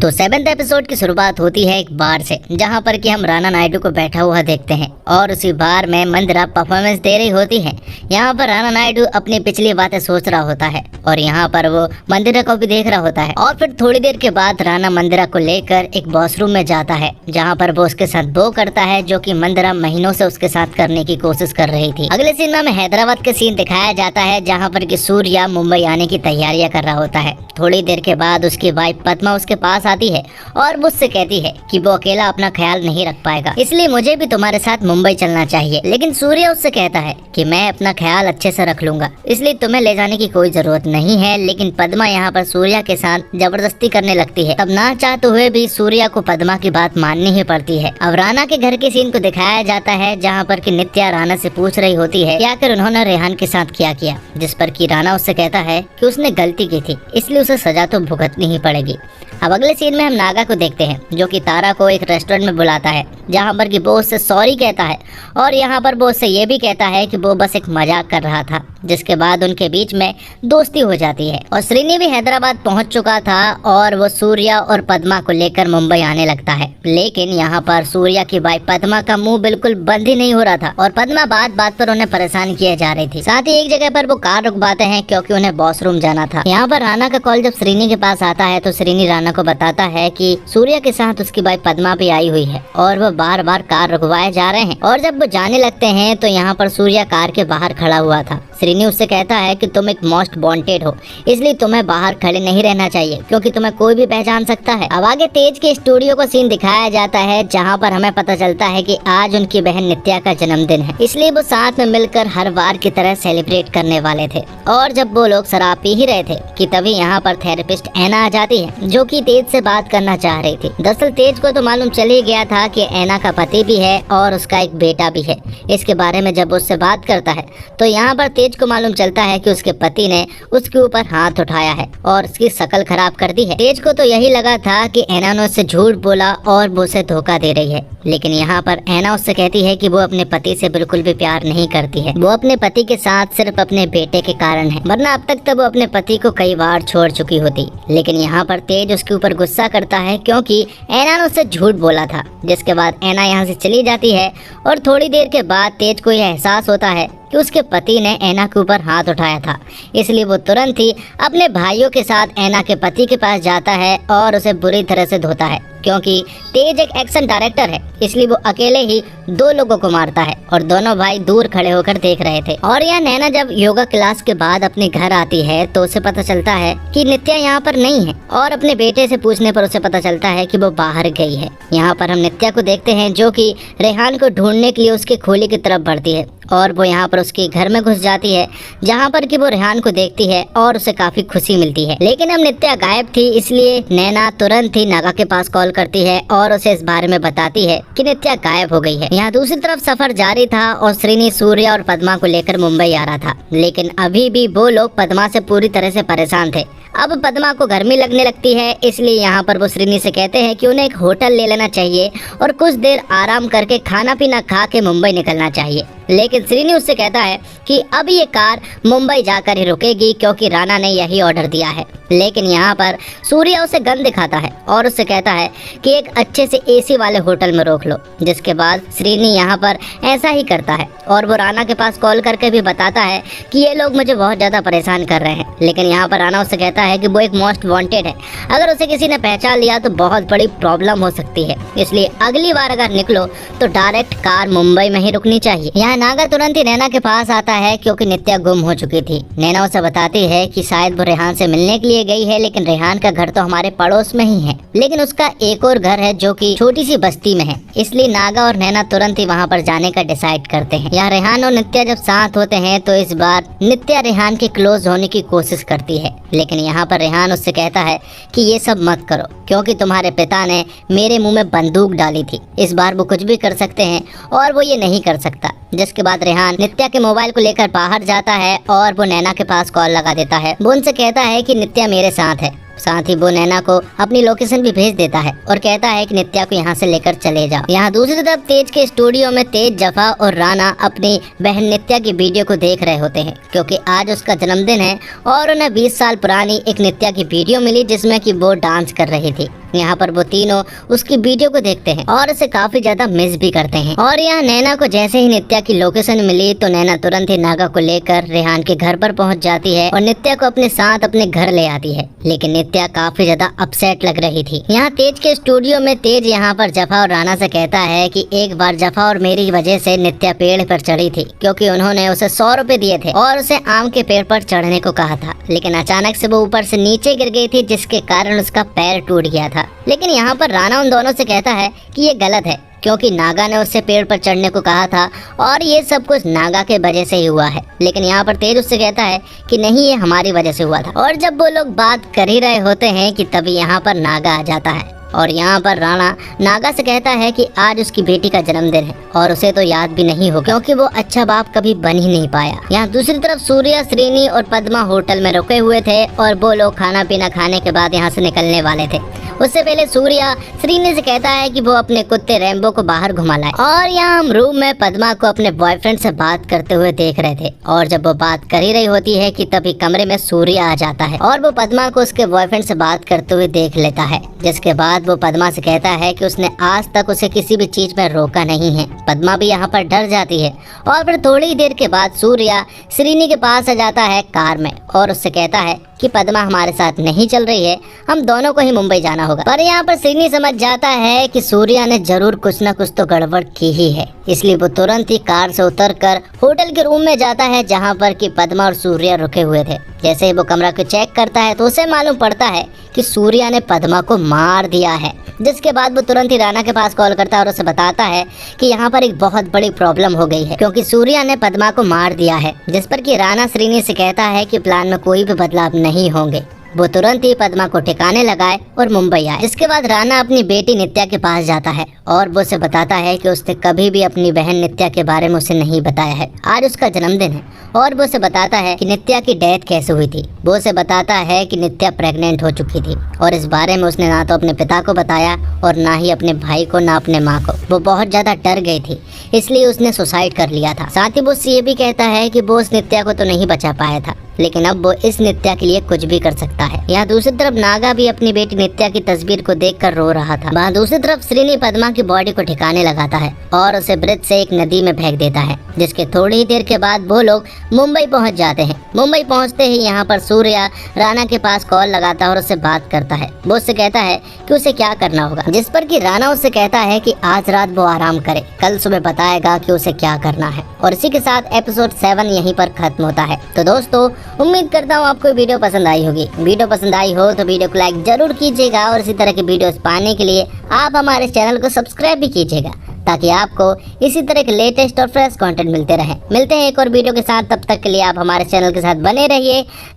तो 7th episode की शुरुआत होती है एक बार से, जहां पर कि हम राना नायडू को बैठा हुआ देखते हैं और उसी बार में मंदिरा परफॉर्मेंस दे रही होती है। यहां पर राना नायडू अपनी पिछली बातें सोच रहा होता है और यहां पर वो मंदिरा को भी देख रहा होता है। और फिर थोड़ी देर के बाद राना मंदिरा को लेकर एक वॉशरूम में जाता है, जहां पर वो उसके साथ वो करता है जो कि मंदिरा महीनों से उसके साथ करने की कोशिश कर रही थी। अगले सीन में हैदराबाद के सीन दिखाया जाता है, जहाँ पर कि सूर्या मुंबई आने की तैयारियां कर रहा होता है। थोड़ी देर के बाद उसकी वाइफ पद्मा उसके पास आती है और मुझसे कहती है कि वो अकेला अपना ख्याल नहीं रख पाएगा, इसलिए मुझे भी तुम्हारे साथ मुंबई चलना चाहिए। लेकिन सूर्य उससे कहता है कि मैं अपना ख्याल अच्छे से रख लूंगा, इसलिए तुम्हें ले जाने की कोई जरूरत नहीं है। लेकिन पद्मा यहाँ पर सूर्या के साथ जबरदस्ती करने लगती है। तब ना चाहते हुए भी सूर्या को पद्मा की बात माननी ही पड़ती है। अब राना के घर के सीन को दिखाया जाता है, जहाँ पर कि नित्या राना से पूछ रही होती है कि आखिर उन्होंने रेहान के साथ क्या किया, जिस पर कि राना उससे कहता है कि उसने गलती की थी, इसलिए उसे सजा तो भुगतनी ही पड़ेगी। अब अगले सीन में हम नागा को देखते हैं, जो कि तारा को एक रेस्टोरेंट में बुलाता है, जहां पर कि वो उससे सॉरी कहता है और यहां पर वो उससे ये भी कहता है कि वो बस एक मजाक कर रहा था। जिसके बाद उनके बीच में दोस्ती हो जाती है और श्रीनी भी हैदराबाद पहुंच चुका था और वो सूर्या और पद्मा को लेकर मुंबई आने लगता है। लेकिन यहाँ पर सूर्या की वाइफ पद्मा का मुंह बिल्कुल बंद ही नहीं हो रहा था और पद्मा बात बात पर उन्हें परेशान किए जा रही थी। साथ ही एक जगह पर वो कार रुकवाते हैं क्योंकि उन्हें वॉशरूम जाना था। यहाँ पर राना का कॉल जब श्रीनी के पास आता है तो श्रीनी राना को बताता है कि सूर्या के साथ उसकी वाइफ पद्मा भी आई हुई है और वो बार बार कार रुकवाए जा रहे हैं। और जब वो जाने लगते हैं तो यहाँ पर सूर्या कार के बाहर खड़ा हुआ था। श्रीनी उससे कहता है कि तुम एक मोस्ट वांटेड हो, इसलिए तुम्हें बाहर खड़े नहीं रहना चाहिए क्योंकि तुम्हें कोई भी पहचान सकता है। अब आगे तेज के स्टूडियो का सीन दिखाया जाता है, जहाँ पर हमें पता चलता है कि आज उनकी बहन नित्या का जन्मदिन है, इसलिए वो साथ में मिलकर हर बार की तरह सेलिब्रेट करने वाले थे। और जब वो लोग शराब पी ही रहे थे कि तभी यहाँ पर थेरेपिस्ट ऐना आ जाती है, जो कि तेज से बात करना चाह रही थी। दरअसल तेज को तो मालूम चल ही गया था कि ऐना का पति भी है और उसका एक बेटा भी है। इसके बारे में जब उससे बात करता है तो यहाँ पर तेज को मालूम चलता है कि उसके पति ने उसके ऊपर हाथ उठाया है और उसकी शक्ल खराब कर दी है। तेज को तो यही लगा था कि ऐना ने उससे झूठ बोला और वो उसे धोखा दे रही है, लेकिन यहाँ पर ऐना उससे कहती है कि वो अपने पति से बिल्कुल भी प्यार नहीं करती है। वो अपने पति के साथ सिर्फ अपने बेटे के कारण है, वरना अब तक तो वो अपने पति को कई बार छोड़ चुकी होती। लेकिन यहाँ पर तेज उसके ऊपर गुस्सा करता है क्योंकि ऐना ने उससे झूठ बोला था। जिसके बाद ऐना यहाँ से चली जाती है और थोड़ी देर के बाद तेज को यह एहसास होता है कि उसके पति ने ऐना के ऊपर हाथ उठाया था, इसलिए वो तुरंत ही अपने भाइयों के साथ ऐना के पति के पास जाता है और उसे बुरी तरह से धोता है। क्योंकि तेज एक एक्शन डायरेक्टर है, इसलिए वो अकेले ही 2 लोगों को मारता है और दोनों भाई दूर खड़े होकर देख रहे थे। और यह नैना जब योगा क्लास के बाद अपने घर आती है तो उसे पता चलता है कि नित्या यहाँ पर नहीं है और अपने बेटे से पूछने पर उसे पता चलता है कि वो बाहर गई है। यहाँ पर हम नित्या को देखते हैं, जो कि रेहान को ढूंढने के लिए उसके खोली की तरफ बढ़ती है और वो यहाँ पर उसके घर में घुस जाती है, जहाँ पर कि वो रेहान को देखती है और उसे काफी खुशी मिलती है। लेकिन अब नित्या गायब थी, इसलिए नैना तुरंत ही नागा के पास कॉल करती है और उसे इस बारे में बताती है कि नित्या गायब हो गई है। यहाँ दूसरी तरफ सफर जारी था और श्रीनी सूर्या और पद्मा को लेकर मुंबई आ रहा था, लेकिन अभी भी वो लोग पद्मा से पूरी तरह से परेशान थे। अब पद्मा को गर्मी लगने लगती है, इसलिए यहाँ पर वो श्रीनी से कहते हैं कि उन्हें एक होटल ले लेना चाहिए और कुछ देर आराम करके खाना पीना खा के मुंबई निकलना चाहिए। लेकिन श्रीनी उससे कहता है कि अब ये कार मुंबई जाकर ही रुकेगी क्योंकि राना ने यही ऑर्डर दिया है। लेकिन यहाँ पर सूर्या उसे गन दिखाता है और उससे कहता है कि एक अच्छे से एसी वाले होटल में रोक लो। जिसके बाद श्रीनी यहाँ पर ऐसा ही करता है और वो राना के पास कॉल करके भी बताता है कि ये लोग मुझे बहुत ज़्यादा परेशान कर रहे हैं। लेकिन यहाँ पर राना उससे कहता है कि वो एक मोस्ट वांटेड है, अगर उसे किसी ने पहचान लिया तो बहुत बड़ी प्रॉब्लम हो सकती है, इसलिए अगली बार अगर निकलो तो डायरेक्ट कार मुंबई में ही रुकनी चाहिए। यहाँ नागा तुरंत ही नैना के पास आता है क्योंकि नित्या गुम हो चुकी थी। नैना उसे बताती है कि शायद वो रेहान से मिलने के लिए गई है, लेकिन रेहान का घर तो हमारे पड़ोस में ही है, लेकिन उसका एक और घर है जो कि छोटी सी बस्ती में है। इसलिए नागा और नैना तुरंत ही वहाँ पर जाने का डिसाइड करते हैं। यहाँ रेहान और नित्या जब साथ होते हैं तो इस बार नित्या रेहान के क्लोज होने की कोशिश करती है, लेकिन यहाँ पर रेहान उससे कहता है कि ये सब मत करो क्योंकि तुम्हारे पिता ने मेरे मुंह में बंदूक डाली थी, इस बार वो कुछ भी कर सकते हैं और वो ये नहीं कर सकता। जिसके बाद रेहान नित्या के मोबाइल को लेकर बाहर जाता है और वो नैना के पास कॉल लगा देता है। वो उनसे कहता है कि नित्या मेरे साथ है, साथ ही वो नैना को अपनी लोकेशन भी भेज देता है और कहता है कि नित्या को यहाँ से लेकर चले जाओ। यहाँ दूसरी तरफ तेज के स्टूडियो में तेज, जफा और राना अपनी बहन नित्या की वीडियो को देख रहे होते हैं क्योंकि आज उसका जन्मदिन है और उन्हें 20 साल पुरानी एक नित्या की वीडियो मिली जिसमें कि वो डांस कर रही थी। यहाँ पर वो तीनों उसकी वीडियो को देखते हैं और उसे काफी ज्यादा मिस भी करते हैं। और यहाँ नैना को जैसे ही नित्या की लोकेशन मिली तो नैना तुरंत ही नागा को लेकर रेहान के घर पर पहुँच जाती है और नित्या को अपने साथ अपने घर ले आती है। लेकिन नित्या काफी ज्यादा अपसेट लग रही थी। यहाँ तेज के स्टूडियो में तेज यहाँ पर जफा और राना से कहता है कि एक बार जफा और मेरी वजह से नित्या पेड़ पर चढ़ी थी, क्योंकि उन्होंने उसे 100 रुपए दिए थे और उसे आम के पेड़ पर चढ़ने को कहा था, लेकिन अचानक से वो ऊपर से नीचे गिर गई थी, जिसके कारण उसका पैर टूट गया था। लेकिन यहाँ पर राना उन दोनों से कहता है कि ये गलत है, क्योंकि नागा ने उससे पेड़ पर चढ़ने को कहा था और ये सब कुछ नागा के वजह से ही हुआ है। लेकिन यहाँ पर तेज उससे कहता है कि नहीं, ये हमारी वजह से हुआ था। और जब वो लोग बात कर ही रहे होते हैं कि तभी यहाँ पर नागा आ जाता है और यहाँ पर राणा नागा से कहता है कि आज उसकी बेटी का जन्मदिन है और उसे तो याद भी नहीं हो, क्योंकि वो अच्छा बाप कभी बन ही नहीं पाया। यहाँ दूसरी तरफ सूर्या, श्रीनी और पद्मा होटल में रुके हुए थे और वो लोग खाना पीना खाने के बाद यहाँ से निकलने वाले थे। उससे पहले सूर्या श्रीनी से कहता है कि वो अपने कुत्ते रैम्बो को बाहर घुमा लाए। और यहाँ हम रूम में पद्मा को अपने बॉयफ्रेंड से बात करते हुए देख रहे थे और जब वो बात कर ही रही होती है कि तभी कमरे में सूर्या आ जाता है और वो पद्मा को उसके बॉयफ्रेंड से बात करते हुए देख लेता है, जिसके बाद वो पद्मा से कहता है कि उसने आज तक उसे किसी भी चीज में रोका नहीं है। पद्मा भी यहाँ पर डर जाती है और फिर थोड़ी देर के बाद सूर्या श्रीनी के पास आ जाता है कार में और उससे कहता है कि पद्मा हमारे साथ नहीं चल रही है, हम दोनों को ही मुंबई जाना होगा। पर यहाँ पर श्रीनी समझ जाता है कि सूर्या ने जरूर कुछ न कुछ तो गड़बड़ की ही है, इसलिए वो तुरंत ही कार से उतरकर होटल के रूम में जाता है जहाँ पर कि पद्मा और सूर्या रुके हुए थे। जैसे ही वो कमरा को चेक करता है तो उसे मालूम पड़ता है कि सूर्या ने पद्मा को मार दिया है, जिसके बाद वो तुरंत ही राणा के पास कॉल करता है और उसे बताता है कि यहाँ पर एक बहुत बड़ी प्रॉब्लम हो गई है, क्योंकि सूर्या ने पद्मा को मार दिया है। जिस पर कि राणा श्रीनी से कहता है कि प्लान में कोई भी बदलाव नहीं होंगे। वो तुरंत ही पद्मा को ठिकाने लगाए और मुंबई आए। इसके बाद राणा अपनी बेटी नित्या के पास जाता है और वो उसे बताता है कि उसने कभी भी अपनी बहन नित्या के बारे में उसे नहीं बताया है। आज उसका जन्मदिन है और वो उसे बताता है कि नित्या की डेथ कैसे हुई थी। वो उसे बताता है कि नित्या प्रेग्नेंट हो चुकी थी और इस बारे में उसने ना तो अपने पिता को बताया और ना ही अपने भाई को, ना अपने माँ को। वो बहुत ज्यादा डर गई थी, इसलिए उसने सुसाइड कर लिया था। साथ ही वो उससे ये भी कहता है कि वो उस नित्या को तो नहीं बचा पाया था, लेकिन अब वो इस नित्या के लिए कुछ भी कर सकता है। यहाँ दूसरी तरफ नागा भी अपनी बेटी नित्या की तस्वीर को देखकर रो रहा था। वहाँ दूसरी तरफ श्रीनी पद्मा की बॉडी को ठिकाने लगाता है और उसे ब्रिज से एक नदी में फेंक देता है, जिसके थोड़ी ही देर के बाद वो लोग मुंबई पहुँच जाते हैं। मुंबई पहुँचते ही यहाँ पर सूर्या राणा के पास कॉल लगाता है और उससे बात करता है। वो उससे कहता है कि उसे क्या करना होगा, जिस पर कि राणा उससे कहता है कि आज रात वो आराम करे, कल सुबह बताएगा कि उसे क्या करना है। और इसी के साथ एपिसोड 7 यहीं पर खत्म होता है। तो दोस्तों, उम्मीद करता हूँ आपको वीडियो पसंद आई होगी। वीडियो पसंद आई हो तो वीडियो को लाइक जरूर कीजिएगा और इसी तरह के वीडियोस पाने के लिए आप हमारे चैनल को सब्सक्राइब भी कीजिएगा, ताकि आपको इसी तरह के लेटेस्ट और फ्रेश कंटेंट मिलते रहे। मिलते हैं एक और वीडियो के साथ, तब तक के लिए आप हमारे चैनल के साथ बने रहिए।